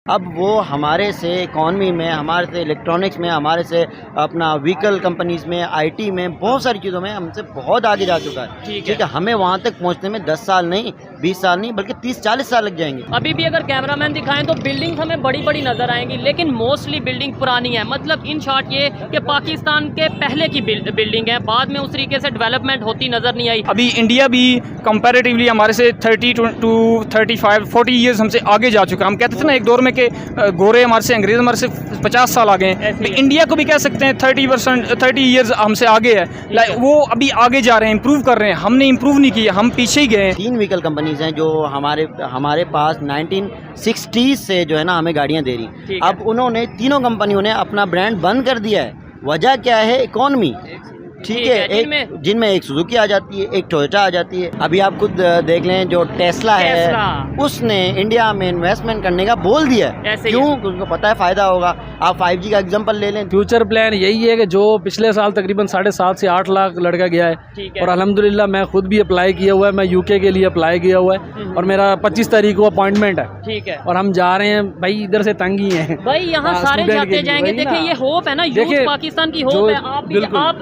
अब वो हमारे से इकॉनमी में, हमारे से इलेक्ट्रॉनिक्स में, हमारे से अपना व्हीकल कंपनीज़ में, आईटी में, बहुत सारी चीज़ों में हमसे बहुत आगे जा चुका है। ठीक है, हमें वहाँ तक पहुँचने में 10 साल नहीं, 20 साल नहीं, बल्कि 30-40 साल लग जाएंगे। अभी भी अगर कैमरामैन दिखाएं तो बिल्डिंग हमें बड़ी बड़ी नज़र आएंगी, लेकिन मोस्टली बिल्डिंग पुरानी है। मतलब इन शॉर्ट ये कि पाकिस्तान के पहले की बिल्डिंग है, बाद में उस तरीके से डेवलपमेंट होती नज़र नहीं आई। अभी इंडिया भी कंपैरेटिवली हमारे से 30 टू 35-40 ईयर्स हमसे आगे जा चुका है। हम कहते थे ना एक दौर में कि गोरे हमारे से, अंग्रेज हमारे से 50 साल आगे हैं, तो इंडिया को भी कह सकते हैं 30 ईयर्स हमसे आगे है। वो अभी आगे जा रहे हैं, इंप्रूव कर रहे हैं। हमने इंप्रूव नहीं किया, हम पीछे ही गए। 3 व्हीकल कंपनीज हैं जो हमारे पास 1960s से जो है ना हमें गाड़ियाँ दे रही। अब उन्होंने तीनों कंपनियों ने अपना ब्रांड बंद कर दिया है। वजह क्या है? इकॉनमी। ठीक है, एक जिनमें एक सुजुकी आ जाती है, एक टोयोटा आ जाती है। अभी आप खुद देख लें, जो टेस्ला है उसने इंडिया में इन्वेस्टमेंट करने का बोल दिया है। क्यों? उसको पता है फ़ायदा होगा। आप 5G का एग्जांपल ले लें। फ्यूचर प्लान यही है कि जो पिछले साल तकरीबन 7.5 से 8 लाख लड़का गया है, और अल्हम्दुलिल्लाह मैं खुद भी अप्लाई किया हुआ है। मैं यूके के लिए अप्लाई किया हुआ है और मेरा 25 तारीख को अपॉइंटमेंट है। ठीक है, और हम जा रहे हैं भाई, इधर से तंग ही हैं भाई, यहाँ सारे जाते जाएंगे। देखिए ये होप है ना, यूथ पाकिस्तान की होप है।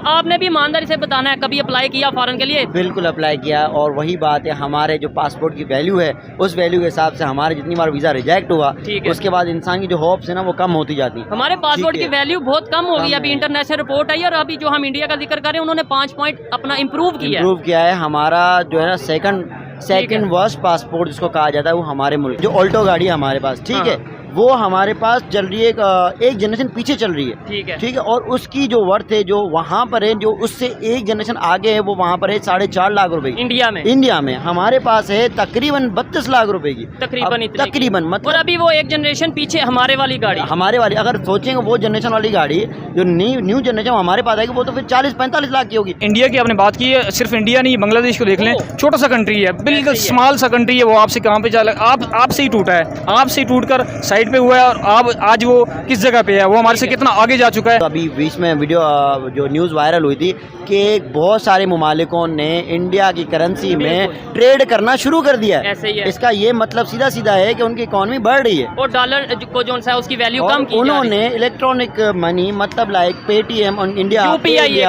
आपने भी ईमानदारी से बताना है, कभी अप्लाई किया फॉरेन के लिए? बिल्कुल अप्लाई किया, और वही बात है, हमारे जो पासपोर्ट की वैल्यू है उस वैल्यू के हिसाब से हमारे जितनी बार वीज़ा रिजेक्ट हुआ, उसके बाद इंसान की जो होप्स है ना वो कम होती जाती है। हमारे पासपोर्ट की वैल्यू बहुत कम हो गई। अभी इंटरनेशनल रिपोर्ट आई, और अभी जो हम इंडिया का जिक्र करें उन्होंने 5 पॉइंट अपना इम्प्रूव किया है। हमारा जो है ना सेकंड वर्स्ट पासपोर्ट जिसको कहा जाता है वो हमारे मुल्क, जो ऑल्टो गाड़ी है हमारे पास, ठीक है, वो हमारे पास चल रही है एक जनरेशन पीछे चल रही है। ठीक है, और उसकी जो वर्थ है जो वहाँ पर है, जो उससे एक जनरेशन आगे है, वो वहाँ पर है 4.5 लाख रुपए की। इंडिया में हमारे पास है तकरीबन 32 लाख रुपए की, तकरीबन मतलब। और अभी वो एक जनरेशन पीछे हमारे वाली अगर सोचेंगे वो जनरेशन वाली गाड़ी जो न्यू जनरेशन हमारे पास आएगी वो तो फिर 40-45 लाख की होगी। इंडिया की आपने बात की है, सिर्फ इंडिया नहीं, बांग्लादेश को देख लें, छोटा सा कंट्री है, बिल्कुल स्मॉल सा कंट्री है। वो आपसे कहाँ पे चला, आपसे ही टूटा है, आपसे ही टूट कर साइड पे हुआ है, और आज वो किस जगह पे है, वो हमारे से कितना आगे जा चुका है। तो अभी बीच में वीडियो जो न्यूज़ वायरल हुई थी कि बहुत सारे मुमालिकों ने इंडिया की करेंसी में ट्रेड करना शुरू कर दिया है। इसका ये मतलब सीधा सीधा है कि उनकी इकॉनमी बढ़ रही है और डॉलर को जो है उसकी वैल्यू कम की। उन्होंने इलेक्ट्रॉनिक मनी, मतलब लाइक पेटीएम इंडिया,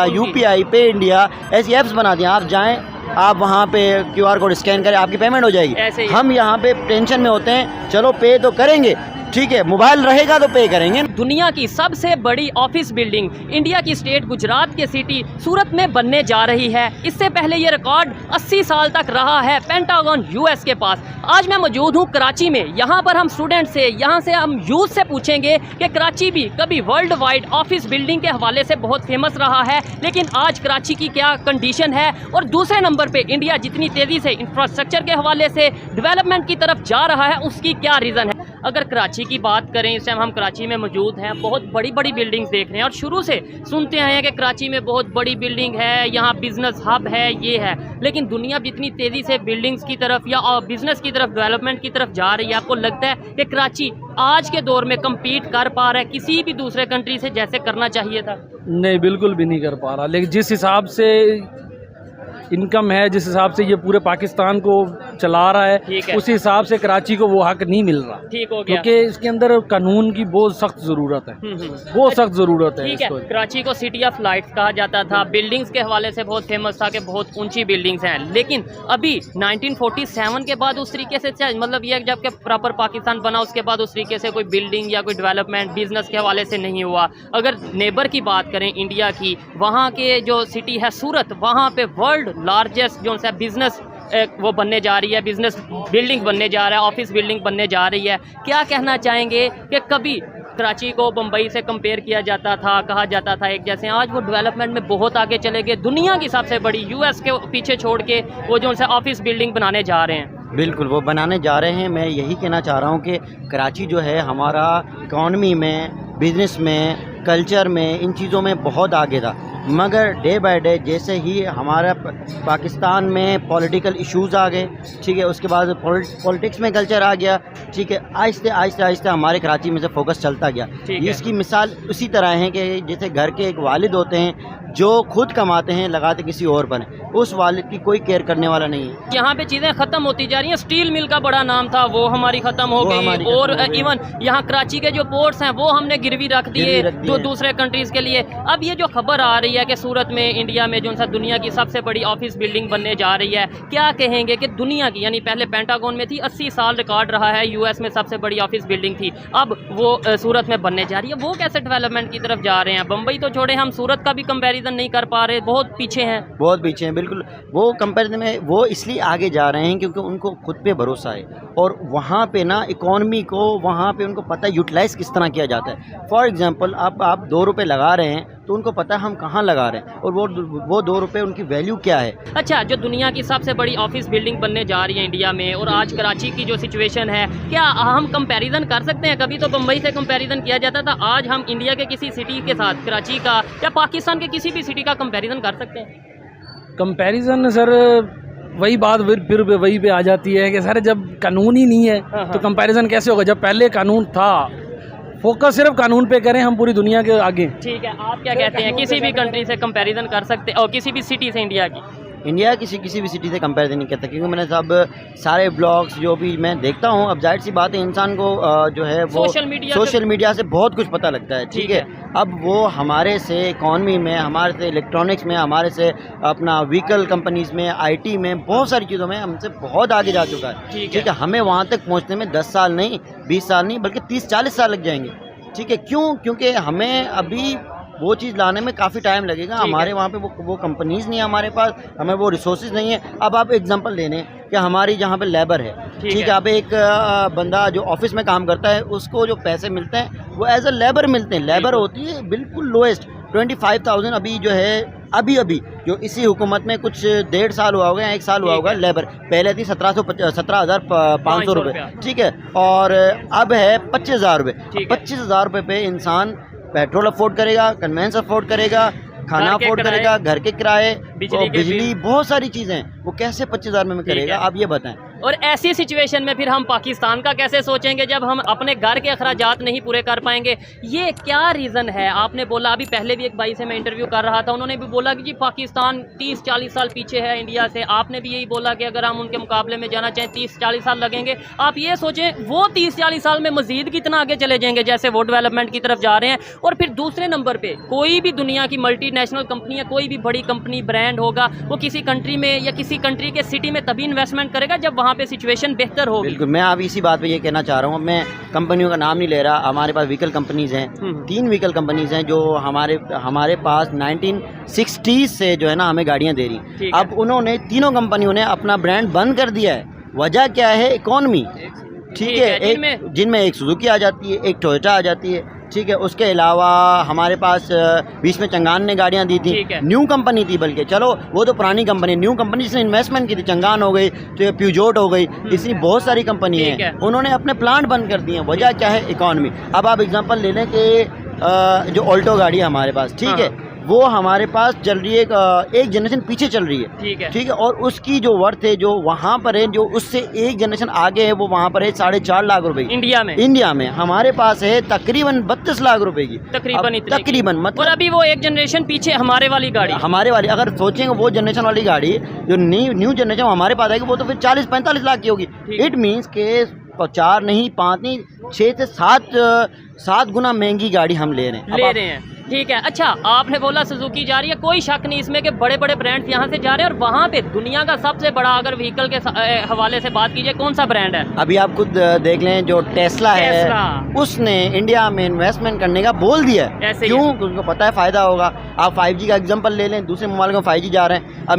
UPI, पे इंडिया, ऐसी ऐप्स बना दिया। आप जाएं, आप वहाँ पे QR कोड स्कैन करें, आपकी पेमेंट हो जाएगी। हम यहाँ पे टेंशन में होते हैं, चलो पे तो करेंगे, ठीक है, मोबाइल रहेगा तो पे करेंगे। दुनिया की सबसे बड़ी ऑफिस बिल्डिंग इंडिया की स्टेट गुजरात के सिटी सूरत में बनने जा रही है। इससे पहले ये रिकॉर्ड 80 साल तक रहा है पेंटागन US के पास। आज मैं मौजूद हूँ कराची में। यहाँ पर हम स्टूडेंट से, यहाँ से हम यूथ से पूछेंगे कि कराची भी कभी वर्ल्ड वाइड ऑफिस बिल्डिंग के हवाले से बहुत फेमस रहा है, लेकिन आज कराची की क्या कंडीशन है, और दूसरे नंबर पे इंडिया जितनी तेज़ी से इंफ्रास्ट्रक्चर के हवाले से डेवलपमेंट की तरफ जा रहा है, उसकी क्या रीज़न है। अगर कराची की बात करें, इस टाइम हम कराची में मौजूद हैं, बहुत बड़ी बड़ी बिल्डिंग्स देख रहे हैं, और शुरू से सुनते आए हैं कि कराची में बहुत बड़ी बिल्डिंग है, यहाँ बिज़नेस हब है, ये है। लेकिन दुनिया जितनी तेज़ी से बिल्डिंग्स की तरफ या बिज़नेस की तरफ, डेवलपमेंट की तरफ जा रही है, आपको लगता है कि कराची आज के दौर में कम्पीट कर पा रहा है किसी भी दूसरे कंट्री से जैसे करना चाहिए था? नहीं, बिल्कुल भी नहीं कर पा रहा। लेकिन जिस हिसाब से इनकम है, जिस हिसाब से ये पूरे पाकिस्तान को चला रहा है, उस हिसाब से कराची को वो हक नहीं मिल रहा। ठीक हो गया, क्योंकि इसके अंदर कानून की बहुत सख्त ज़रूरत है, बहुत सख्त ज़रूरत है। ठीक है, कराची को सिटी ऑफ लाइट्स कहा जाता था, बिल्डिंग्स के हवाले से बहुत फेमस था कि बहुत ऊंची बिल्डिंग्स हैं। लेकिन अभी 1947 के बाद उस तरीके से, मतलब ये जब प्रॉपर पाकिस्तान बना उसके बाद उस तरीके से कोई बिल्डिंग या कोई डेवलपमेंट बिजनेस के हवाले से नहीं हुआ। अगर नेबर की बात करें इंडिया की, वहाँ के जो सिटी है सूरत, वहाँ पे वर्ल्ड लार्जेस्ट जो है बिजनेस वो बनने जा रही है, बिजनेस बिल्डिंग बनने जा रहा है, ऑफिस बिल्डिंग बनने जा रही है। क्या कहना चाहेंगे कि कभी कराची को बम्बई से कंपेयर किया जाता था, कहा जाता था एक जैसे, आज वो डेवलपमेंट में बहुत आगे चले गए, दुनिया की सबसे बड़ी US के पीछे छोड़ के वो जो है ऑफिस बिल्डिंग बनाने जा रहे हैं। बिल्कुल वो बनाने जा रहे हैं। मैं यही कहना चाह रहा हूँ कि कराची जो है हमारा इकॉनमी में, बिज़नेस में, कल्चर में, इन चीज़ों में बहुत आगे था, मगर डे बाय डे जैसे ही हमारा पाकिस्तान में पॉलिटिकल इश्यूज़ आ गए, ठीक है, उसके बाद पॉलिटिक्स में कल्चर आ गया, ठीक है, आहिस्ते आहिस्ते आहिस्ते हमारे कराची में से फोकस चलता गया। इसकी मिसाल उसी तरह है कि जैसे घर के एक वालिद होते हैं, जो खुद कमाते हैं लगाते किसी और पर हैं, उस वालिद की कोई केयर करने वाला नहीं है। यहाँ पे चीज़ें ख़त्म होती जा रही हैं। स्टील मिल का बड़ा नाम था, वो हमारी ख़त्म हो गई, और इवन यहाँ कराची के जो पोर्ट्स हैं वो हमने गिरवी रख दिए दूसरे कंट्रीज़ के लिए। अब ये जो खबर आ रही है कि सूरत में, इंडिया में जो सा दुनिया की सबसे बड़ी ऑफिस बिल्डिंग बनने जा रही है, क्या कहेंगे कि दुनिया की, यानी पहले पेंटागन में थी, 80 साल रिकॉर्ड रहा है, यूएस में सबसे बड़ी ऑफिस बिल्डिंग थी, अब वो सूरत में बनने जा रही है। वो कैसे डेवलपमेंट की तरफ जा रहे हैं? बम्बई तो छोड़े, हम सूरत का भी कंपैरिजन नहीं कर पा रहे, बहुत पीछे हैं। बहुत पीछे हैं, बिल्कुल। वो कंपैरिजन में वो इसलिए आगे जा रहे हैं क्योंकि उनको खुद पे भरोसा है, और वहाँ पे ना इकॉनमी को, वहाँ पे उनको पता है यूटिलाइज़ किस तरह किया जाता है। फॉर एग्जांपल आप 2 रुपये लगा रहे हैं तो उनको पता है हम कहाँ लगा रहे हैं, और वो 2 रुपये उनकी वैल्यू क्या है। अच्छा, जो दुनिया की सबसे बड़ी ऑफिस बिल्डिंग बनने जा रही है इंडिया में, और आज कराची की जो सिचुएशन है, क्या हम कंपैरिजन कर सकते हैं? कभी तो बम्बई से कंपैरिजन किया जाता था, आज हम इंडिया के किसी सिटी के साथ, कराची का या पाकिस्तान के किसी भी सिटी का कंपैरिजन कर सकते हैं? कंपैरिजन सर वही बात फिर वही पे आ जाती है कि सर जब कानून ही नहीं है तो कंपैरिजन कैसे होगा? जब पहले कानून था, फोकस सिर्फ कानून पे करें हम पूरी दुनिया के आगे। ठीक है, आप क्या कहते हैं, किसी भी कंट्री से कंपैरिजन कर सकते हैं, और किसी भी सिटी से इंडिया की? इंडिया किसी भी सिटी से कंपेयर नहीं करता, क्योंकि मैंने सब सारे ब्लॉग्स जो भी मैं देखता हूँ, अब जाहिर सी बात है इंसान को जो है वो सोशल मीडिया से बहुत कुछ पता लगता है। ठीक है, अब वो हमारे से इकॉनमी में, हमारे से इलेक्ट्रॉनिक्स में, हमारे से अपना व्हीकल कंपनीज़ में, आईटी में, बहुत सारी चीज़ों में हमसे बहुत आगे जा चुका है। ठीक है, हमें वहाँ तक पहुँचने में 10 साल नहीं, 20 साल नहीं, बल्कि 30-40 साल लग जाएंगे। ठीक है, क्यों? क्योंकि हमें अभी वो चीज़ लाने में काफ़ी टाइम लगेगा। हमारे वहाँ पे वो कंपनीज़ नहीं है, हमारे पास हमें वो रिसोर्सेज नहीं है। अब आप एग्जांपल ले लें कि हमारी जहाँ पे लेबर है, ठीक है, अब एक बंदा जो ऑफिस में काम करता है, उसको जो पैसे मिलते हैं वो एज अ लेबर मिलते हैं। लेबर होती है बिल्कुल लोएस्ट 25,000। अभी जो है अभी जो इसी हुकूमत में कुछ 1.5 साल हुआ होगा या 1 साल हुआ होगा, लेबर पहले थी 17,500 रुपये। ठीक है, और अब है 25,000 रुपये। 25,000 रुपये पे इंसान पेट्रोल अफोर्ड करेगा, कन्वेंस अफोर्ड करेगा, खाना अफोर्ड करेगा, घर के किराए, बिजली, बहुत सारी चीज़ें, वो कैसे 25,000 में करेगा? आप ये बताएं। और ऐसी सिचुएशन में फिर हम पाकिस्तान का कैसे सोचेंगे जब हम अपने घर के अखराजात नहीं पूरे कर पाएंगे? ये क्या रीज़न है? आपने बोला, अभी पहले भी एक भाई से मैं इंटरव्यू कर रहा था, उन्होंने भी बोला कि जी पाकिस्तान 30-40 साल पीछे है इंडिया से। आपने भी यही बोला कि अगर हम उनके मुकाबले में जाना चाहें 30-40 साल लगेंगे। आप ये सोचें वो 30-40 साल में मज़ीद कितना आगे चले जाएंगे जैसे वो डेवलपमेंट की तरफ जा रहे हैं। और फिर दूसरे नंबर पर कोई भी दुनिया की मल्टीनेशनल कंपनी या कोई भी बड़ी कंपनी, ब्रांड होगा, वो किसी कंट्री में या किसी कंट्री के सिटी में तभी इन्वेस्टमेंट करेगा जब वहाँ पे सिचुएशन बेहतर होगी। बिल्कुल, मैं अभी इसी बात पे ये कहना चाह रहा हूँ। मैं कंपनियों का नाम नहीं ले रहा, हमारे पास व्हीकल कंपनीज़ हैं, 3 व्हीकल कंपनीज़ हैं जो हमारे पास 1960s से जो है ना हमें गाड़ियाँ दे रही। अब उन्होंने, तीनों कंपनियों ने अपना ब्रांड बंद कर दिया है। वजह क्या है? इकॉनमी। ठीक है, जिनमें एक सुजुकी आ जाती है, एक टोयोटा आ जाती है। ठीक है, उसके अलावा हमारे पास बीच में चंगान ने गाड़ियाँ दी थी, न्यू कंपनी थी, बल्कि चलो वो तो पुरानी कंपनी, न्यू कंपनी जिसने इन्वेस्टमेंट की थी, चंगान हो गई, तो प्यूजोट हो गई, इसी बहुत सारी कंपनी है, उन्होंने अपने प्लांट बंद कर दिए। वजह क्या है? इकॉनमी। अब आप एग्जांपल ले लें कि जो ऑल्टो गाड़ी है हमारे पास, ठीक है, वो हमारे पास चल रही है, एक जनरेशन पीछे चल रही है। ठीक है, और उसकी जो वर्थ है, जो वहाँ पर है, जो उससे एक जनरेशन आगे है, वो वहाँ पर है 4.5 लाख रुपए की। इंडिया में हमारे पास है तकरीबन 32 लाख रुपए की, तकरीबन मतलब। और अभी वो एक जनरेशन पीछे हमारे वाली अगर सोचेंगे वो जनरेशन वाली गाड़ी जो न्यू जनरेशन हमारे पास आएगी, वो तो फिर 40-45 लाख की होगी। इट मीन्स के 4 नहीं, 5 नहीं, 6 से 7 गुना महंगी गाड़ी हम ले रहे हैं। ठीक है, अच्छा, आपने बोला सुजुकी जा रही है, कोई शक नहीं इसमें कि बड़े बड़े ब्रांड्स यहाँ से जा रहे हैं। और वहाँ पे दुनिया का सबसे बड़ा, अगर व्हीकल के हवाले से बात कीजिए, कौन सा ब्रांड है? अभी आप खुद देख लें, जो टेस्ला है, उसने इंडिया में इन्वेस्टमेंट करने का बोल दिया है। क्यों? उनको पता है फ़ायदा होगा। आप 5G का एग्जाम्पल ले लें, दूसरे मोबाइल में 5G जा रहे हैं। अब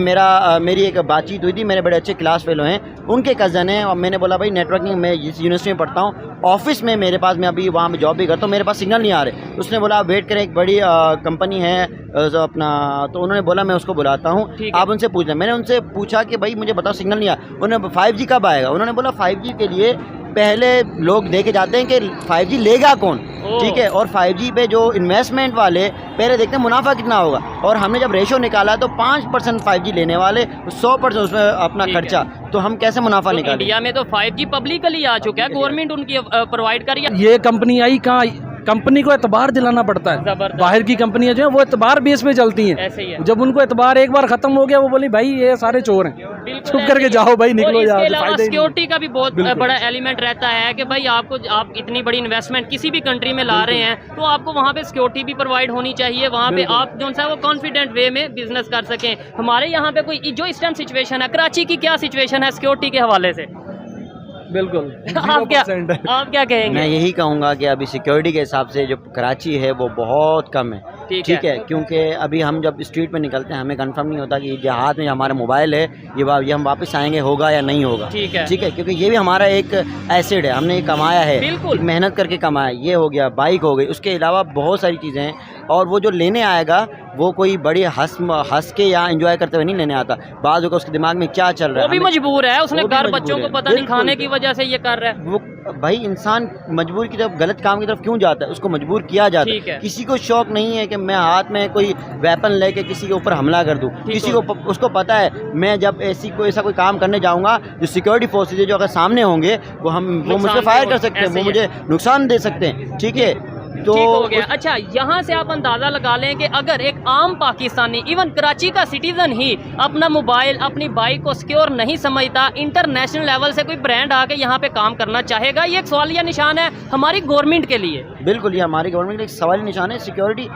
मेरी एक बातचीत हुई थी, मेरे बड़े अच्छे क्लास फेलो हैं, उनके कज़न हैं, और मैंने बोला भाई नेटवर्किंग में जिस यूनिवर्सिटी में पढ़ता हूँ, ऑफिस में मेरे पास, मैं अभी वहाँ पर जॉब भी करता हूँ, मेरे पास सिग्नल नहीं आ रहे। उसने बोला आप वेट करें, एक बड़ी कंपनी है अपना, तो उन्होंने बोला मैं उसको बुलाता हूँ, आप उनसे पूछ लें। मैंने उनसे पूछा कि भाई मुझे बताओ सिग्नल नहीं आया। उन्होंने 5G कब आएगा? उन्होंने बोला 5G के लिए पहले लोग देखे जाते हैं कि 5G लेगा कौन। ठीक है, और 5G पे जो इन्वेस्टमेंट वाले पहले देखते हैं मुनाफा कितना होगा, और हमने जब रेशो निकाला तो 5% 5G लेने वाले, 100% उसमें अपना खर्चा, तो हम कैसे मुनाफा निकालें? इंडिया में तो 5G पब्लिकली आ चुका है, गवर्नमेंट उनकी प्रोवाइड कर रही है। ये कंपनी आई कहाँ? कंपनी को एतबार दिलाना पड़ता है। जबरदस्त। बाहर की कंपनियां जो है वो एतबार बेस पे चलती हैं। ऐसे ही है। जब उनको एतबार एक बार खत्म हो गया, वो बोली भाई ये सारे चोर हैं, बिल्कुल चुप ऐसे करके ही। जाओ भाई, निकलो और यार, इसके तो अलावा फायदा ही नहीं। सिक्योरिटी का भी बहुत बिल्कुल। बड़ा एलिमेंट रहता है कि भाई आप इतनी बड़ी इन्वेस्टमेंट किसी भी कंट्री में ला रहे हैं तो आपको वहाँ पे सिक्योरिटी भी प्रोवाइड होनी चाहिए, वहाँ पे आप जो है वो कॉन्फिडेंट वे में बिजनेस कर सकें। हमारे यहाँ पे कोई जो इस टाइम सिचुएशन है, कराची की क्या सिचुएशन है सिक्योरिटी के हवाले से? बिल्कुल आप क्या 0% है। आप क्या कहेंगे? मैं यही कहूँगा कि अभी सिक्योरिटी के हिसाब से जो कराची है वो बहुत कम है। ठीक है, क्योंकि अभी हम जब स्ट्रीट पे निकलते हैं हमें कंफर्म नहीं होता कि ये हाथ में हमारा मोबाइल है, ये हम वापस आएंगे होगा या नहीं होगा। ठीक है। ठीक है, क्योंकि ये भी हमारा एक एसेट है, हमने ये कमाया है, बिल्कुल। मेहनत करके कमाया। ये हो गया, बाइक हो गई, उसके अलावा बहुत सारी चीज़ें हैं। और वो जो लेने आएगा वो कोई बड़ी हंस के या एंजॉय करते हुए नहीं लेने आता। बाद में उसके दिमाग में क्या चल रहा है, वो भी हमें- मजबूर है, उसने वो भी घर मजबूर बच्चों है। को पता नहीं बिल्कुल। खाने की वजह से ये कर रहा है। वो भाई इंसान मजबूर की तरफ, गलत काम की तरफ क्यों जाता है? उसको मजबूर किया जाता ठीक है। किसी को शौक नहीं है कि मैं हाथ में कोई वेपन लेके किसी के ऊपर हमला कर दूं। किसी को उसको पता है मैं जब ऐसा कोई काम करने जाऊंगा, जो सिक्योरिटी फोर्सेज जो अगर सामने होंगे वो मुझसे फायर कर सकते हैं, वो मुझे नुकसान दे सकते हैं। ठीक है, तो ठीक हो गया। अच्छा, यहाँ से आप अंदाज़ा लगा लें कि अगर एक आम पाकिस्तानी, इवन कराची का सिटीजन ही अपना मोबाइल, अपनी बाइक को सिक्योर नहीं समझता, इंटरनेशनल लेवल से कोई ब्रांड आके यहाँ पे काम करना चाहेगा, ये एक सवालिया निशान है हमारी गवर्नमेंट के लिए। बिल्कुल, ये हमारी गवर्नमेंट का एक सवाल निशान है। सिक्योरिटी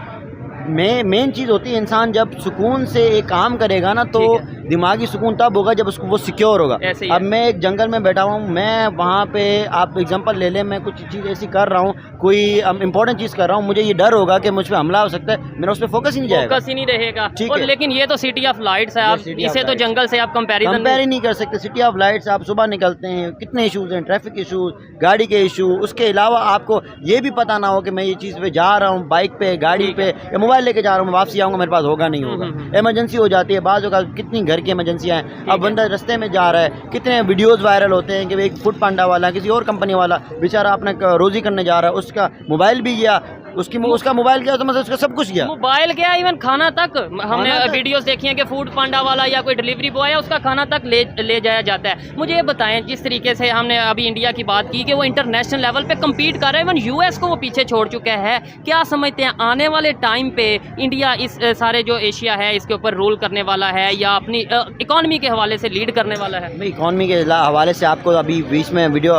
में मेन चीज़ होती है, इंसान जब सुकून से एक काम करेगा ना तो दिमागी सुकून तब होगा जब उसको वो सिक्योर होगा। ऐसे ही अब है। मैं एक जंगल में बैठा हूँ, मैं वहाँ पे आप एग्जांपल ले लें, मैं कुछ चीज़ ऐसी कर रहा हूँ, कोई इंपॉर्टेंट चीज़ कर रहा हूँ, मुझे ये डर होगा कि मुझ पर हमला हो सकता है, मेरा उस पर फोकस ही नहीं जाएगा। फोकस ही नहीं रहेगा। ठीक और है। लेकिन ये तो सिटी ऑफ लाइट्स है, आप सिटी ऑफ इसे तो लाइट्स। जंगल से आप कंपैरिजन कंपेयर ही नहीं कर सकते। सिटी ऑफ लाइट्स, आप सुबह निकलते हैं, कितने इशूज़ हैं, ट्रैफिक इशूज़, गाड़ी के इशू, उसके अलावा आपको ये भी पता ना हो कि मैं ये चीज़ पे जा रहा हूँ, बाइक पे, गाड़ी पे या मोबाइल लेके जा रहा हूँ, मैं वापसी आऊँगा, मेरे पास होगा नहीं होगा, इमरजेंसी हो जाती है। बाज़ औक़ात कितनी घर की इमरजेंसियाँ हैं। अब बंदा रास्ते में जा रहा है, कितने वीडियोज़ वायरल होते हैं कि एक फूड पांडा वाला, किसी और कंपनी वाला बेचारा अपना रोज़ी करने जा रहा है, उसका मोबाइल भी गया, उसका मोबाइल गया तो मतलब उसका सब कुछ गया। मोबाइल गया, इवन खाना तक हमने तक। वीडियोस देखी हैं कि फूड पांडा वाला या कोई डिलीवरी बॉय है, उसका खाना तक ले जाया जाता है। मुझे ये बताएं, जिस तरीके से हमने अभी इंडिया की बात की कि वो इंटरनेशनल लेवल पे कम्पीट कर रहा है, इवन यूएस को वो पीछे छोड़ चुका है, क्या समझते हैं आने वाले टाइम पे इंडिया इस सारे जो एशिया है इसके ऊपर रूल करने वाला है या अपनी इकॉनमी के हवाले से लीड करने वाला है? इकॉनमी के हवाले से आपको अभी बीच में वीडियो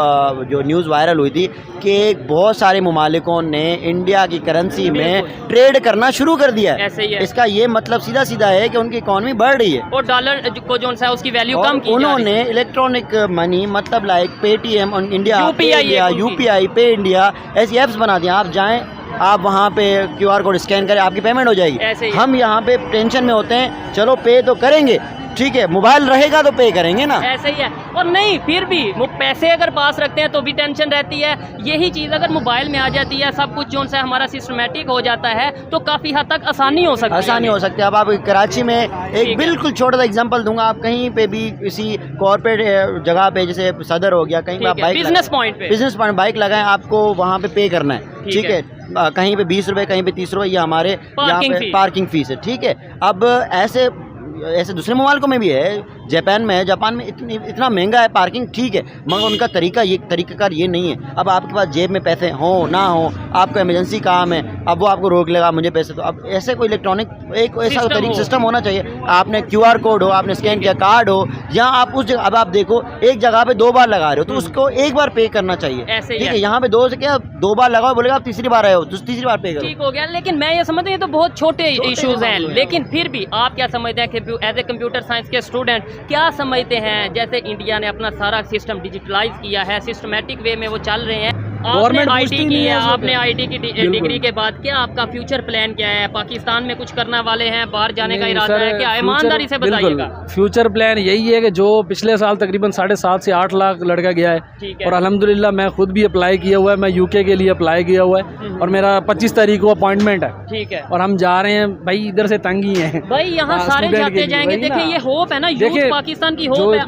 जो न्यूज़ वायरल हुई थी कि बहुत सारे ममालिकों ने इंडिया की करेंसी में ट्रेड करना शुरू कर दिया है। ऐसे ही है। इसका ये मतलब सीधा सीधा है कि उनकी इकॉनमी बढ़ रही है और डॉलर को जो है उसकी वैल्यू और कम की जा रही उन्होंने इलेक्ट्रॉनिक मनी मतलब लाइक पेटीएम और इंडिया, UPI यूपीआई, पे इंडिया ऐसी ऐप्स बना दिया। आप जाएं, आप वहाँ पे QR कोड स्कैन करें, आपकी पेमेंट हो ऐसे जाएगी। ही। हम यहाँ पे टेंशन में होते हैं, चलो पे तो करेंगे, ठीक है, मोबाइल रहेगा तो पे करेंगे ना। ऐसे ही है। और नहीं, फिर भी वो पैसे अगर पास रखते हैं तो भी टेंशन रहती है। यही चीज़ अगर मोबाइल में आ जाती है, सब कुछ जो है हमारा सिस्टमेटिक हो जाता है, तो काफ़ी हद तक आसानी हो सकती है। आसानी हो सकती है। अब आप कराची में एक बिल्कुल छोटा सा एग्जांपल दूंगा, आप कहीं पे भी किसी कॉर्पोरेट जगह पे, जैसे सदर हो गया, कहीं पे आप बाइक बिजनेस पॉइंट पे बिजनेस पॉइंट बाइक लगाएं, आपको वहाँ पे पे करना है। ठीक है, कहीं पे 20 रुपए, कहीं पे 30 रुपए, ये हमारे यहाँ पे पार्किंग फीस है। ठीक है, अब ऐसे दूसरे मुमालिकों में भी है, जापान में है, जापान में इतना महंगा है पार्किंग, ठीक है, मगर उनका तरीकाकार ये नहीं है। अब आपके पास जेब में पैसे हो ना हो, आपका इमरजेंसी काम है, अब वो आपको रोक लेगा मुझे पैसे, तो अब ऐसे कोई इलेक्ट्रॉनिक एक ऐसा सिस्टम होना चाहिए। आपने QR कोड हो, आपने स्कैन किया, कार्ड हो, या आप उस जगह, अब आप देखो एक जगह पे 2 बार लगा रहे हो तो उसको एक बार पे करना चाहिए। ठीक है, यहाँ पे 2 से क्या 2 बार लगाओ, बोलेगा आप तीसरी बार आए हो तो तीसरी बार पे करो। ठीक हो गया। लेकिन मैं ये समझता हूँ ये तो बहुत छोटे इश्यूज हैं, लेकिन फिर भी आप क्या समझते हैं कि एज ए कंप्यूटर साइंस के स्टूडेंट क्या समझते हैं, जैसे इंडिया ने अपना सारा सिस्टम डिजिटलाइज किया है, सिस्टमेटिक वे में वो चल रहे हैं, आपने आईटी की है, आपने आईटी की डिग्री के बाद क्या आपका फ्यूचर प्लान क्या है? पाकिस्तान में कुछ करने वाले हैं, बाहर जाने का इरादा है क्या? ईमानदारी से बताइएगा। फ्यूचर प्लान यही है कि जो पिछले साल तकरीबन 7.5 से 8 लाख लड़का गया है, और अल्हम्दुलिल्लाह मैं खुद भी अप्लाई किया हुआ है, मैं यूके के लिए अप्लाई किया हुआ है और मेरा 25 तारीख को अपॉइंटमेंट है। ठीक है, और हम जा रहे हैं भाई, इधर से तंग ही है भाई, यहाँ सारे जाते जाएंगे। देखिए ये होप है ना, यूथ पाकिस्तान की होप है।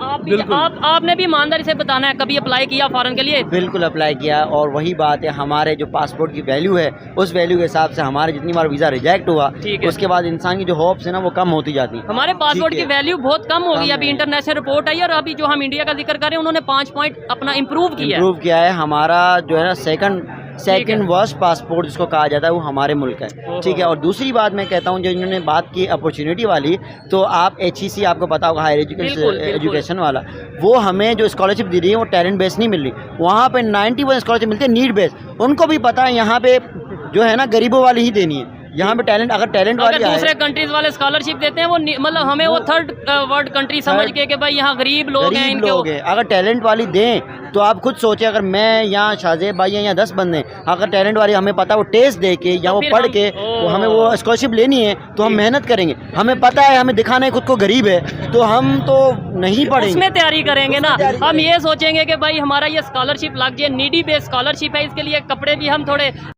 आपने भी ईमानदारी से बताना है, कभी अप्लाई किया फॉरेन के लिए? बिल्कुल अप्लाई किया, और वही बात है, हमारे जो पासपोर्ट की वैल्यू है उस वैल्यू के हिसाब से हमारे जितनी बार वीज़ा रिजेक्ट हुआ, उसके बाद इंसान की जो होप्स है ना वो कम होती जाती है। हमारे पासपोर्ट की वैल्यू बहुत कम हो गई। अभी इंटरनेशनल रिपोर्ट आई और अभी जो हम इंडिया का जिक्र कर रहे हैं उन्होंने 5 पॉइंट अपना इम्प्रूव किया है। हमारा जो है ना सेकंड सेकंड वर्स्ट पासपोर्ट जिसको कहा जाता है वो हमारे मुल्क है, ठीक है। और दूसरी बात मैं कहता हूँ, जो इन्होंने बात की अपॉर्चुनिटी वाली, तो आप HEC आपको पता होगा, हायर एजुकेशन वाला, वो हमें जो स्कॉलरशिप दे रही है वो टैलेंट बेस नहीं मिल रही। वहाँ पे 91 स्कॉलरशिप मिलती है नीड बेस। उनको भी पता है यहाँ पे जो है ना गरीबों वाली ही देनी है। यहाँ पे टैलेंट, अगर टैलेंट वाली दूसरे कंट्रीज वाले स्कॉलरशिप देते हैं वो मतलब हमें वो थर्ड वर्ल्ड कंट्री समझ के कि भाई यहाँ गरीब लोग हैं, इनके लोग हैं। अगर टैलेंट वाली दें तो आप खुद सोचें, अगर मैं यहाँ शाहजेब भाई हैं, यहाँ 10 बंदे, अगर टैलेंट वाली हमें पता वो टेस्ट दे के या वो पढ़ के वो हमें वो स्कॉलरशिप लेनी है तो हम मेहनत करेंगे। हमें पता है, हमें दिखाना है खुद को गरीब है, तो हम तो नहीं पढ़ेंगे, उसमें तैयारी करेंगे ना। हम ये सोचेंगे कि भाई हमारा ये स्कॉलरशिप लग जाए, नीडी बेस स्कॉलरशिप है, इसके लिए कपड़े भी हम थोड़े है,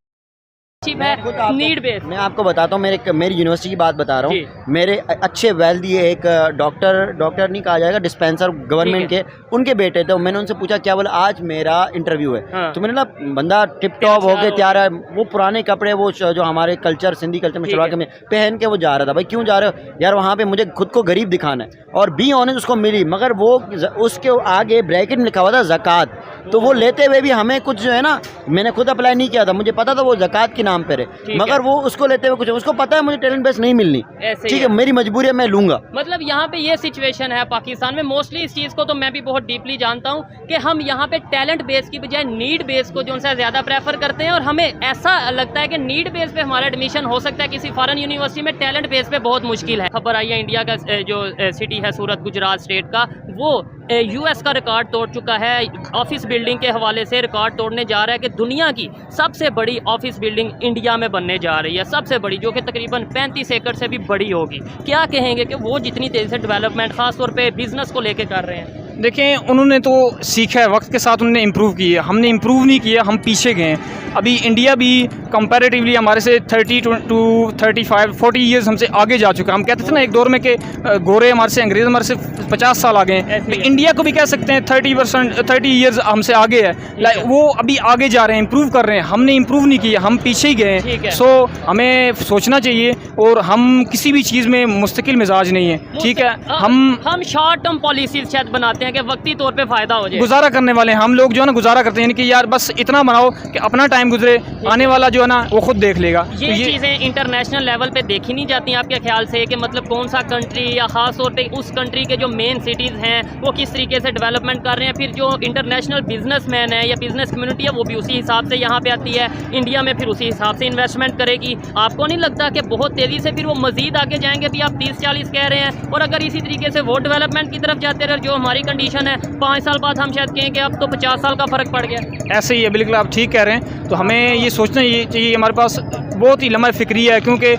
नीड बेस। मैं आपको बताता हूँ, मेरी यूनिवर्सिटी की बात बता रहा हूँ। मेरे अच्छे वेल्दी एक डॉक्टर नहीं कहा जाएगा, डिस्पेंसर गवर्नमेंट के, उनके बेटे थे। मैंने उनसे पूछा क्या, बोला आज मेरा इंटरव्यू है। हाँ। तो मैंने ना बंदा टिप टॉप होके तैयार है, वो पुराने कपड़े वो जो हमारे कल्चर, सिंधी कल्चर में शलवार में पहन के वो जा रहा था। भाई क्यों जा रहे हो यार, वहाँ पे मुझे खुद को गरीब दिखाना है। और बी ऑनेस्ट उसको मिली, मगर वो उसके आगे ब्रैकेट में लिखा हुआ था ज़कात। तो वो लेते हुए भी हमें कुछ जो है ना, मैंने खुद अप्लाई नहीं किया था, मुझे पता था वो ज़कात के नाम पर है, मगर वो उसको लेते हुए कुछ, उसको पता है मुझे टैलेंट बेस नहीं मिलनी, ठीक है, मेरी मजबूरी है, मैं लूंगा। मतलब यहाँ पे ये सिचुएशन है पाकिस्तान में मोस्टली। इस चीज़ को तो मैं भी बहुत डीपली जानता हूँ कि हम यहाँ पे टैलेंट बेस की बजाय नीड बेस को जो उनसे ज़्यादा प्रेफर करते हैं। और हमें ऐसा लगता है कि नीड बेस पे हमारा एडमिशन हो सकता है किसी फॉरेन यूनिवर्सिटी में, टैलेंट बेस पे बहुत मुश्किल है। खबर आई है इंडिया का जो सिटी है सूरत गुजरात स्टेट का, वो US का रिकॉर्ड तोड़ चुका है। ऑफिस बिल्डिंग के हवाले से रिकॉर्ड तोड़ने जा रहा है कि दुनिया की सबसे बड़ी ऑफिस बिल्डिंग इंडिया में बनने जा रही है, सबसे बड़ी, जो कि तकरीबन 35 एकड़ से भी बड़ी होगी। क्या कहेंगे कि वो जितनी तेज़ी से डेवलपमेंट खास तौर पे बिजनेस को लेके कर रहे हैं? देखें, उन्होंने तो सीखा है, वक्त के साथ उन्होंने इम्प्रूव किया, हमने इम्प्रूव नहीं किया, हम पीछे गए हैं। अभी इंडिया भी कंपैरेटिवली हमारे से 30 टू 35 40 ईयर्स हमसे आगे जा चुका है। हम कहते थे ना एक दौर में कि गोरे हमारे से, अंग्रेज़ हमारे से 50 साल आगे हैं, तो इंडिया को भी कह सकते हैं 30 ईयर्स हमसे आगे है। वो अभी आगे जा रहे हैं, इम्प्रूव कर रहे हैं, हमने इम्प्रूव नहीं किया, हम पीछे ही गए हैं। सो हमें सोचना चाहिए, और हम किसी भी चीज़ में मुस्तकिल मिजाज नहीं है, ठीक है। हम शॉर्ट टर्म पॉलिसीज शायद बनाते हैं कि वक्ती तौर पे फ़ायदा हो जाए, गुजारा करने वाले हैं हम लोग, जो है ना गुजारा करते हैं, यानी कि यार बस इतना बनाओ कि अपना टाइम गुजरे, आने वाला जो है ना वो खुद देख लेगा। ये चीज़ें इंटरनेशनल लेवल पे देखी नहीं जाती आपके ख्याल से, कि मतलब कौन सा कंट्री या ख़ास तौर पे उस कंट्री के जो मेन सिटीज़ हैं वो किस तरीके से डेवलपमेंट कर रहे हैं, फिर जो इंटरनेशनल बिजनेसमैन है या बिजनेस कम्युनिटी है वो भी उसी हिसाब से यहाँ पे आती है इंडिया में, फिर उसी हिसाब से इन्वेस्टमेंट करेगी। आपको नहीं लगता कि बहुत तेज़ी से फिर वो मज़ीद आगे जाएंगे? भी आप 30-40 कह रहे हैं, और अगर इसी तरीके से वो डेवलपमेंट की तरफ जाते रहे, जो हमारी कंडीशन है, 5 साल बाद हम शायद कहें कि अब तो 50 साल का फ़र्क पड़ गया। ऐसे ही है, बिल्कुल आप ठीक कह रहे हैं। तो हमें ये सोचना चाहिए, हमारे पास बहुत ही लम्हा फिक्री है, क्योंकि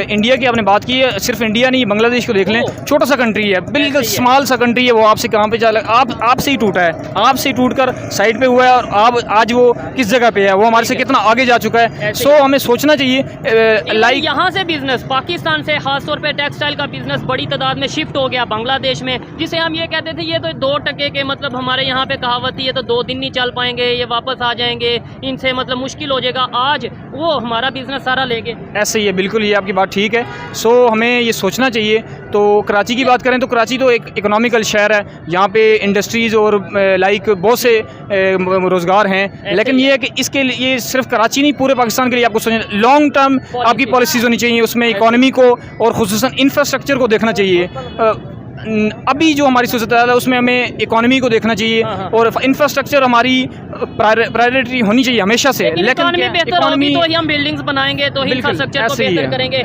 इंडिया की आपने बात की है, सिर्फ इंडिया नहीं, बांग्लादेश को देख लें, छोटा सा कंट्री है, बिल्कुल स्मॉल सा कंट्री है, वो आपसे कहाँ पे चला, आपसे ही टूटा है, आपसे ही टूट कर साइड पे हुआ है, और आज वो किस जगह पे है, वो हमारे से कितना आगे जा चुका है। सो हमें सोचना चाहिए, लाइक यहाँ से बिजनेस पाकिस्तान से खास तौर पे टेक्सटाइल का बिजनेस बड़ी तादाद में शिफ्ट हो गया बांग्लादेश में, जिसे हम ये कहते थे ये तो 2% के, मतलब हमारे यहाँ पे कहावत ही है, तो 2 दिन नहीं चल पाएंगे, ये वापस आ जाएंगे, इनसे मतलब मुश्किल हो जाएगा। आज वो हमारा बिजनेस सारा लेके, ऐसे ही है, बिल्कुल ये आपकी बात ठीक है। सो हमें ये सोचना चाहिए। तो कराची की बात करें तो कराची तो एक इकोनॉमिकल शहर है, यहाँ पे इंडस्ट्रीज़ और लाइक बहुत से रोज़गार हैं, लेकिन ये है कि इसके लिए ये सिर्फ कराची नहीं, पूरे पाकिस्तान के लिए आपको सोचना, लॉन्ग टर्म आपकी पॉलिसीज़ होनी चाहिए, उसमें इकॉनमी को और खुसूसन इंफ्रास्ट्रक्चर को देखना चाहिए। अभी जो हमारी सोसाइटी है उसमें हमें इकोनॉमी को देखना चाहिए, और इंफ्रास्ट्रक्चर हमारी प्रायोरिटी होनी चाहिए हमेशा से। लेकिन इकोनॉमी बेहतर होगी तो ही हम बिल्डिंग्स बनाएंगे, तो ही इंफ्रास्ट्रक्चर को बेहतर करेंगे।